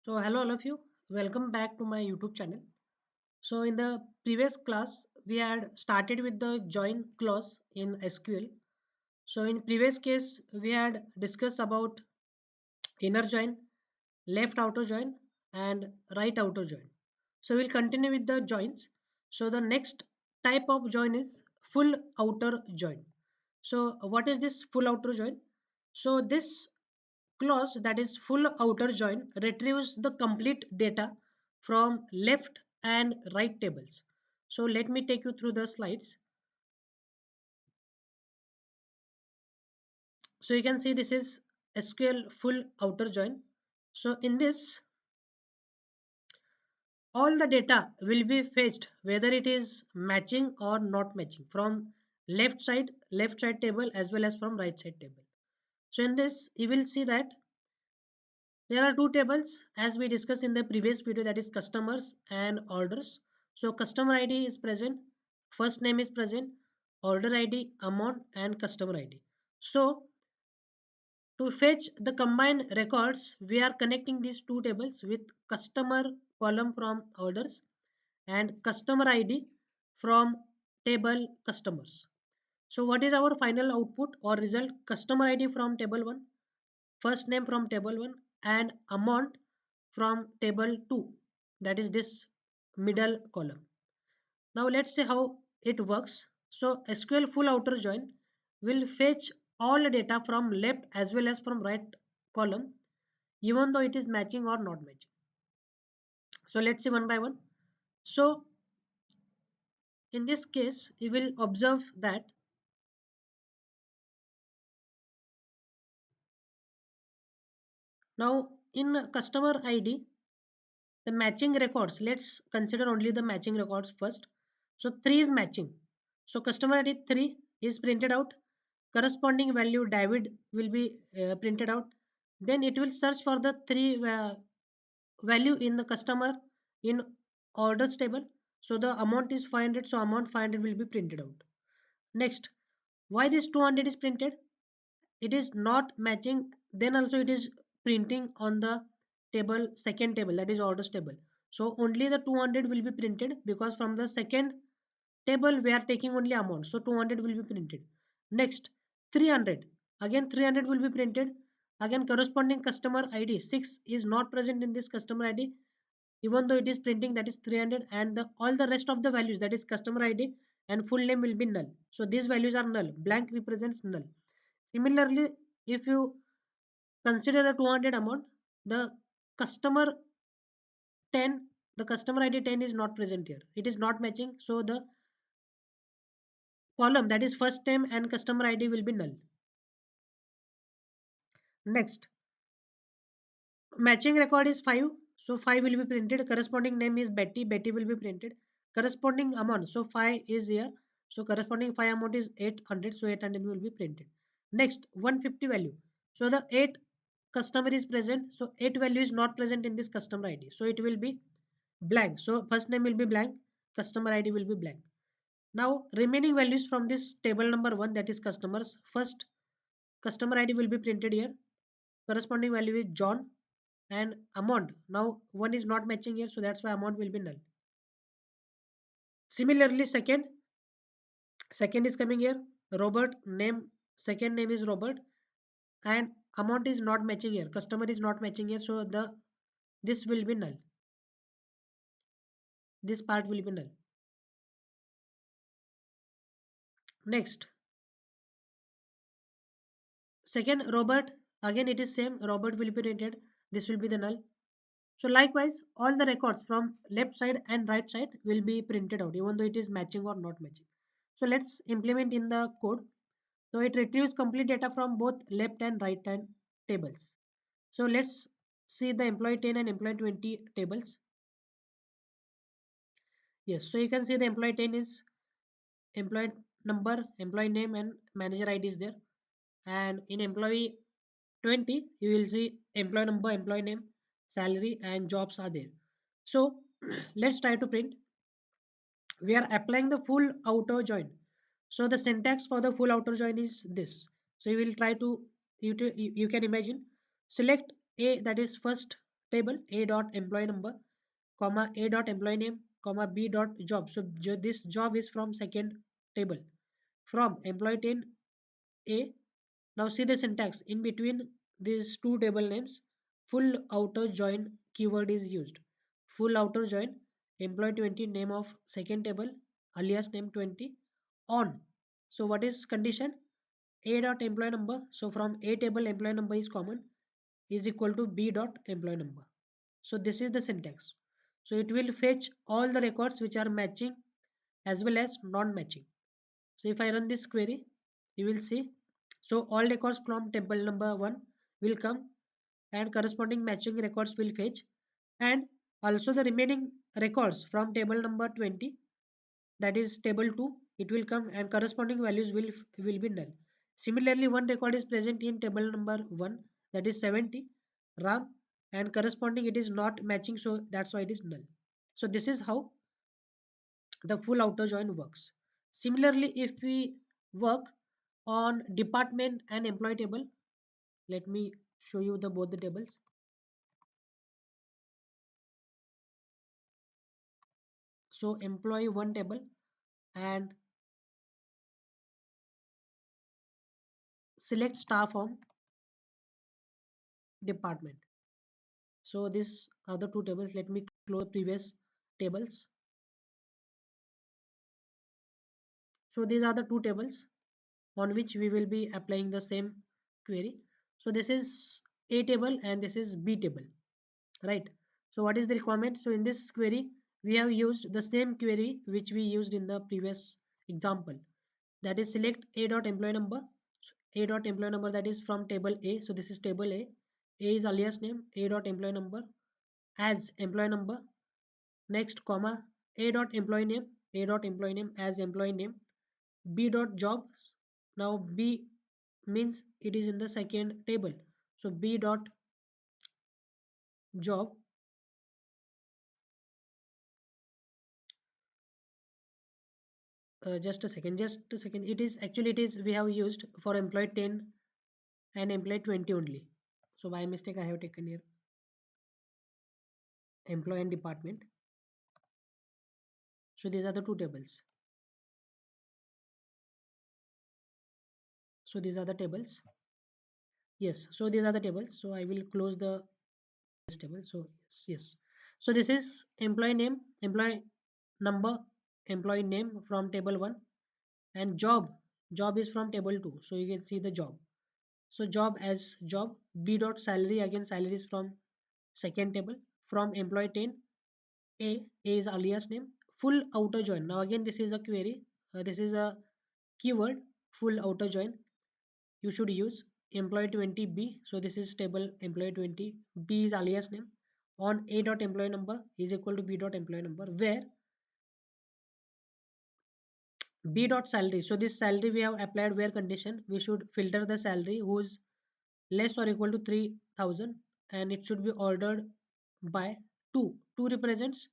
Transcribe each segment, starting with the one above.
So hello all of you, welcome back to my YouTube channel. So in the previous class, we had started with the join clause in SQL. So in previous case, we had discussed about inner join, left outer join and right outer join. So we'll continue with the joins. So the next type of join is full outer join. So what is this full outer join? So this clause, that is full outer join, retrieves the complete data from left and right tables. So let me take you through the slides. So you can see this is SQL full outer join. So in this, all the data will be fetched whether it is matching or not matching from left side table as well as from right side table. So in this you will see that there are two tables as we discussed in the previous video, that is customers and orders. So customer ID is present, first name is present, order ID, amount and customer ID. So to fetch the combined records, we are connecting these two tables with customer column from orders and customer ID from table customers. So what is our final output or result? Customer ID from table 1, first name from table 1 and amount from table 2, that is this middle column. Now let's see how it works. So SQL full outer join will fetch all the data from left as well as from right column even though it is matching or not matching. So let's see one by one. So in this case you will observe that now in customer ID, the matching records, let's consider only the matching records first. So 3 is matching. So customer ID 3 is printed out. Corresponding value David will be printed out. Then it will search for the 3 value in the customer in orders table. So the amount is 500. So amount 500 will be printed out. Next, why this 200 is printed? It is not matching, then also it is printing on the table, second table, that is orders table. So only the 200 will be printed because from the second table we are taking only amount, so 200 will be printed. Next, 300, again 300 will be printed. Again corresponding customer ID 6 is not present in this customer ID even though it is printing, that is 300, and all the rest of the values, that is customer ID and full name, will be null. So these values are null, blank represents null. Similarly, if you consider the 200 amount, the customer 10, the customer ID 10 is not present here. It is not matching. So the column, that is first name and customer ID, will be null. Next, matching record is 5. So 5 will be printed. Corresponding name is Betty. Betty will be printed. Corresponding amount. So 5 is here. So corresponding 5 amount is 800. So 800 will be printed. Next, 150 value. So the 8 customer is present. So 8 value is not present in this customer ID. So it will be blank. So first name will be blank. Customer ID will be blank. Now remaining values from this table number 1, that is customers. First customer ID will be printed here. Corresponding value is John and amount. Now one is not matching here, so that's why amount will be null. Similarly, second is coming here. Robert name, second name is Robert and amount is not matching here. Customer is not matching here, so this will be null. This part will be null. Next, second Robert, again it is same. Robert will be printed. This will be the null. So likewise, all the records from left side and right side will be printed out even though it is matching or not matching. So let's implement in the code. So it retrieves complete data from both left and right hand tables. So let's see the employee 10 and employee 20 tables. Yes, so you can see the employee 10 is employee number, employee name and manager ID is there. And in employee 20, you will see employee number, employee name, salary and jobs are there. So let's try to print. We are applying the full outer join. So the syntax for the full outer join is this. So you will try to, you can imagine, select A, that is first table A dot employee number, comma A dot employee name, comma B dot job. So this job is from second table from employee 10 A. Now see the syntax in between these two table names. Full outer join keyword is used. Full outer join employee 20 name of second table alias name 20 on. So what is condition? A dot employee number. So from A table employee number is common is equal to B dot employee number. So this is the syntax. So it will fetch all the records which are matching as well as non-matching. So if I run this query, you will see. So all records from table number 1 will come and corresponding matching records will fetch, and also the remaining records from table number 20, that is table 2, it will come and corresponding values will be null. Similarly, one record is present in table number 1, that is 70 ram, and corresponding it is not matching, so that's why it is null. So this is how the full outer join works. Similarly, if we work on department and employee table, let me show you the both the tables. So employee one table and select staff from department. So these are the two tables. Let me close previous tables. So these are the two tables on which we will be applying the same query. So this is A table and this is B table, right? So what is the requirement? So in this query, we have used the same query which we used in the previous example. That is select A dot employee number. So A dot employee number, that is from table A. So this is table A. A is alias name. A dot employee number as employee number. Next comma A dot employee name. A dot employee name as employee name. B dot job. Now B means it is in the second table. So B dot job. Just a second. It is actually, it is, we have used for employee 10 and employee 20 only. So by mistake I have taken here employee and department. So these are the two tables. So these are the tables. Yes, so these are the tables. So I will close the table. So yes. So this is employee name, employee number, employee name from table 1, and job is from table 2. So you can see the job. So job as job. B dot salary, again salary is from second table from employee 10. A is alias name. Full outer join. Now again this is a query. This is a keyword, full outer join. You should use employee 20 B. So this is table employee 20. B is alias name. On A dot employee number is equal to B dot employee number, where B dot salary. So this salary we have applied where condition. We should filter the salary who is less or equal to 3000, and it should be ordered by 2. 2 represents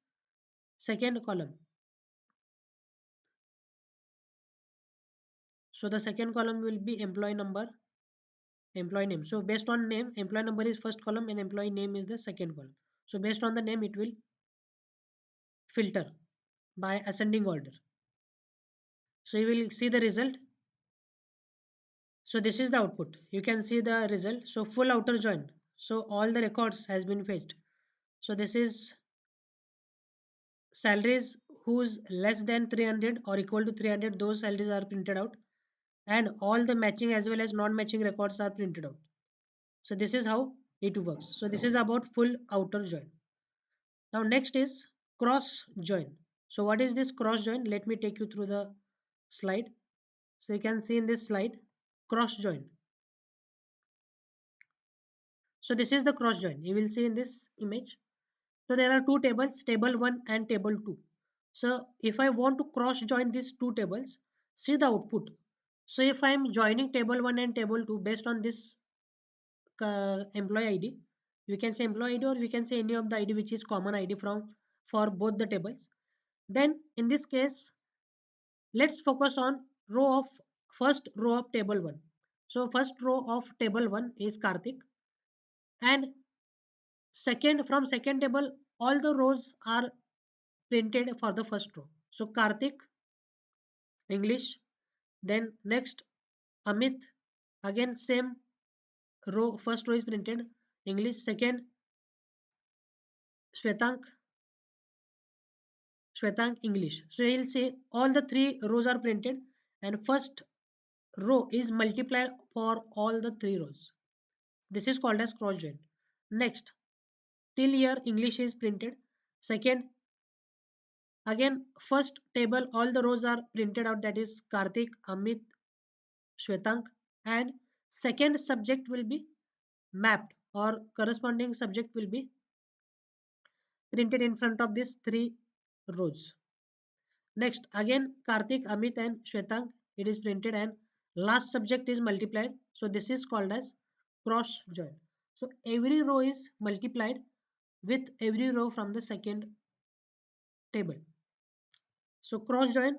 second column. So the second column will be employee number, employee name. So based on name, employee number is first column and employee name is the second column. So based on the name, it will filter by ascending order. So you will see the result. So this is the output. You can see the result. So full outer join. So all the records has been fetched. So this is salaries whose less than 300 or equal to 300. Those salaries are printed out, and all the matching as well as non-matching records are printed out. So this is how it works. So this is about full outer join. Now next is cross join. So what is this cross join? Let me take you through the slide. So you can see in this slide cross join. So this is the cross join. You will see in this image. So there are two tables, table 1 and table 2. So if I want to cross join these two tables, see the output. So if I am joining table 1 and table 2 based on this employee ID, you can say employee ID or we can say any of the ID which is common ID from for both the tables. Then in this case, let's focus on first row of table 1. So first row of table 1 is Karthik, and Second, from second table, all the rows are printed for the first row. So Karthik, English. Then next Amit, again same row, first row is printed English. Second Shwetank, Shwetank English. So you'll see all the three rows are printed and first row is multiplied for all the three rows. This is called as cross join. Next, till here English is printed. Second, again first table all the rows are printed out, that is Karthik, Amit, Shwetank, and second subject will be mapped or corresponding subject will be printed in front of these three rows. Next, again Karthik, Amit and Shwetank, it is printed and last subject is multiplied. So this is called as cross join. So every row is multiplied with every row from the second table. So cross join,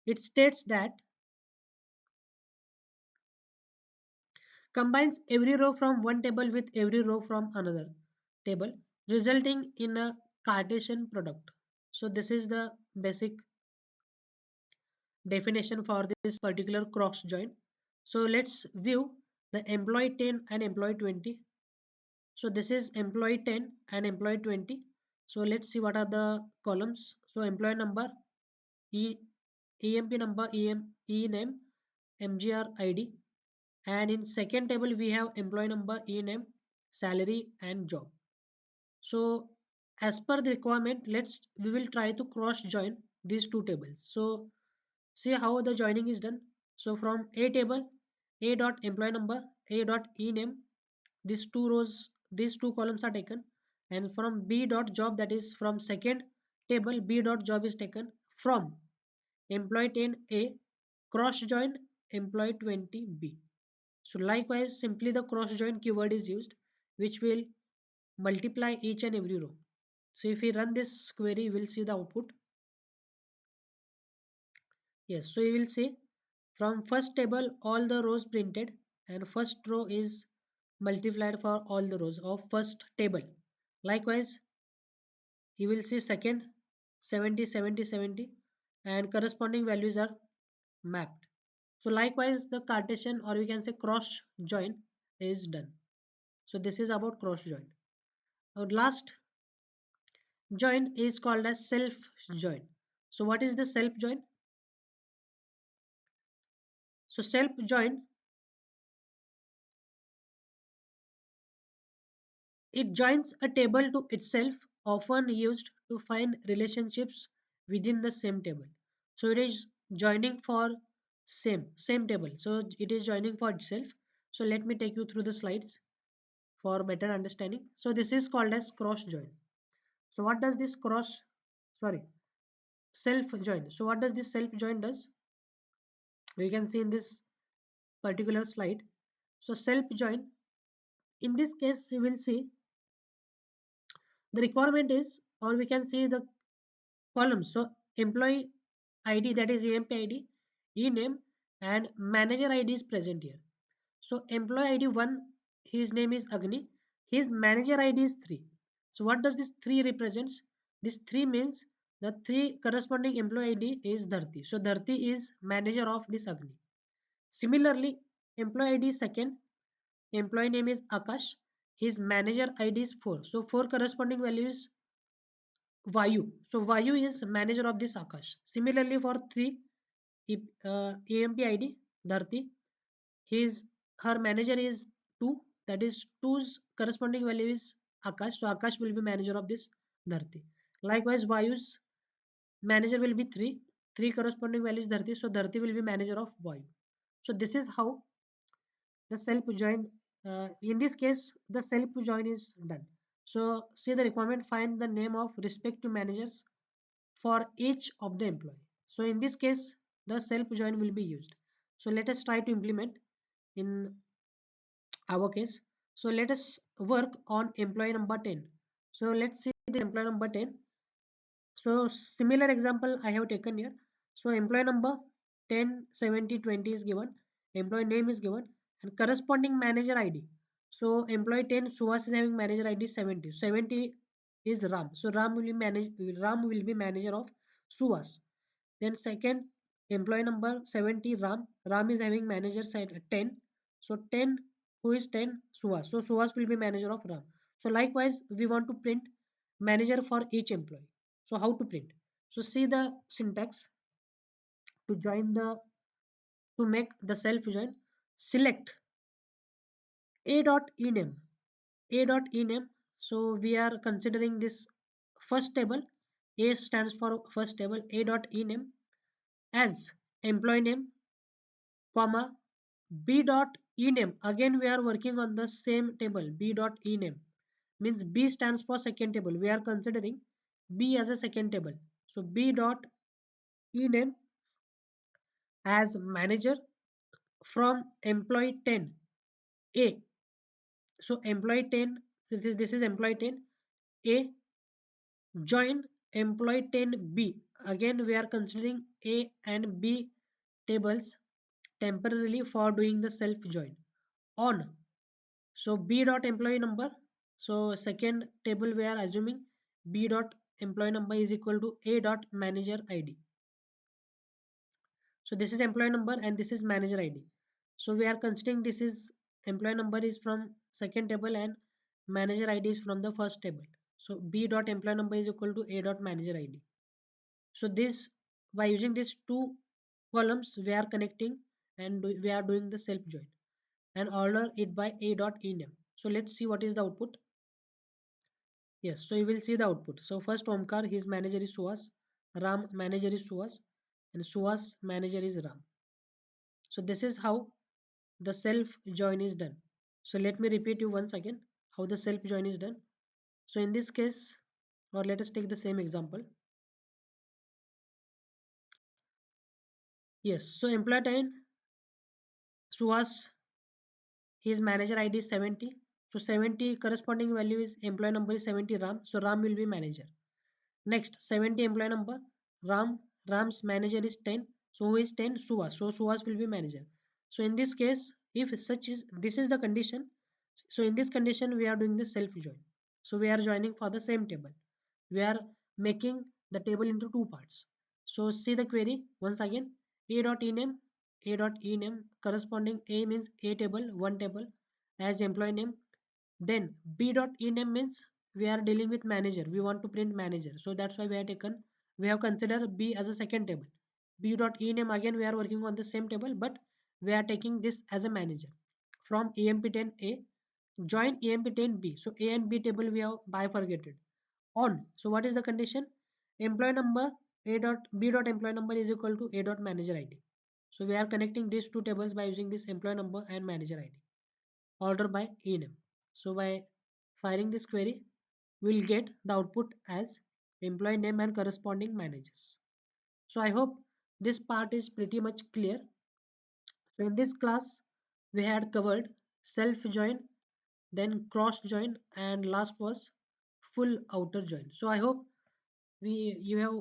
it states that combines every row from one table with every row from another table, resulting in a Cartesian product. So this is the basic definition for this particular cross join. So let's view the employee 10 and employee 20. So this is employee 10 and employee 20. So let's see what are the columns. So employee number, E, EMP number, E name, MGR ID, and in second table we have employee number, E name, salary and job. So as per the requirement, we will try to cross join these two tables. So see how the joining is done. So from A table, A dot employee number, A dot E name, these two rows, these two columns are taken, and from B dot job, that is from second table, B dot job is taken from employee 10 A, cross join employee 20 B. So likewise, simply the cross join keyword is used, which will multiply each and every row. So if we run this query, we'll see the output. Yes, so you will see from first table all the rows printed and first row is multiplied for all the rows of first table. Likewise, you will see second 70, 70, 70 and corresponding values are mapped. So likewise, the Cartesian or we can say cross join is done. So this is about cross join. Our last join is called as self join. So what is the self join? So self join, it joins a table to itself, often used to find relationships within the same table. So it is joining for same table. So it is joining for itself. So let me take you through the slides for better understanding. So this is called as cross join. So what does this sorry, self join. So what does this self join does? We can see in this particular slide. So self join, in this case you will see the requirement is, or we can see the columns. So employee ID, that is EMP ID, E name and manager ID is present here. So employee ID 1, his name is Agni, his manager ID is 3. So what does this 3 represents? This 3 means the 3 corresponding employee ID is Dharti. So Dharti is manager of this Agni. Similarly, employee ID second, employee name is Akash, his manager ID is 4. So 4 corresponding values Vayu. So Vayu is manager of this Akash. Similarly for 3, EMP ID Dharti, his her manager is 2, that is 2's corresponding value is Akash. So Akash will be manager of this Dharti. Likewise Vayu's manager will be 3, 3 corresponding values Dharti. So Dharti will be manager of Vayu. So this is how the self join, in this case the self join is done. So see the requirement, find the name of respective managers for each of the employee. So in this case, the self join will be used. So let us try to implement in our case. So let us work on employee number 10. So let's see the employee number 10. So similar example I have taken here. So employee number 10, 70, 20 is given. Employee name is given and corresponding manager ID. So employee 10, Suhas is having manager ID 70. 70 is Ram. So Ram will be manager of Suhas. Then second employee number 70 Ram. Ram is having manager side 10. So 10, who is 10? Suhas. So Suhas will be manager of Ram. So likewise we want to print manager for each employee. So how to print? So see the syntax to join the to make the self join. Select a dot ename. A dot ename. So we are considering this first table. A stands for first table. A dot ename as employee name, comma, b dot ename. Again we are working on the same table. B dot ename means B stands for second table. We are considering B as a second table. So B dot ename as manager from employee 10 A. So employee 10, this is employee 10 A, join employee 10 B. Again we are considering A and B tables temporarily for doing the self join on. So B dot employee number. So second table we are assuming B dot employee number is equal to A dot manager ID. So this is employee number and this is manager ID. So we are considering this is employee number is from second table and manager ID is from the first table. So B dot employee number is equal to A dot manager ID. So this, by using these two columns we are connecting and we are doing the self join and order it by A dot ename. So let's see what is the output. Yes, so you will see the output. So first Omkar, his manager is Suhas, Ram manager is Suhas, and Suhas manager is Ram. So this is how the self join is done. So let me repeat you once again how the self join is done. So in this case, or let us take the same example. Yes, so employee time Suhas, his manager ID is 70. So 70 corresponding value is employee number is 70 Ram. So Ram will be manager. Next 70 employee number Ram's manager is 10. So who is 10? Suhas. So Suhas will be manager. So in this case, if such is this is the condition. So in this condition we are doing the self join. So we are joining for the same table. We are making the table into two parts. So see the query once again. A dot ename, A dot ename corresponding A means A table, one table as employee name. Then B dot ename means we are dealing with manager. We want to print manager. So that's why we have considered B as a second table. B dot ename again we are working on the same table, but we are taking this as a manager. From EMP10A, join EMP10B. So A and B table we have bifurcated. On. So what is the condition? Employee number A dot B dot employee number is equal to A dot manager ID. So we are connecting these two tables by using this employee number and manager ID. Order by ename. So by firing this query, we will get the output as employee name and corresponding managers. So I hope this part is pretty much clear. So in this class, we had covered self join, then cross join, and last was full outer join. So I hope you have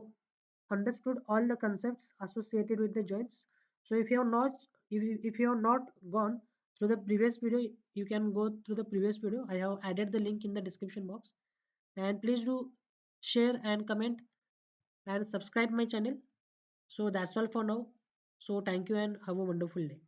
understood all the concepts associated with the joins. So if you have not gone through the previous video, you can go through the previous video. I have added the link in the description box. And please do share and comment and subscribe my channel. So that's all for now. So thank you and have a wonderful day.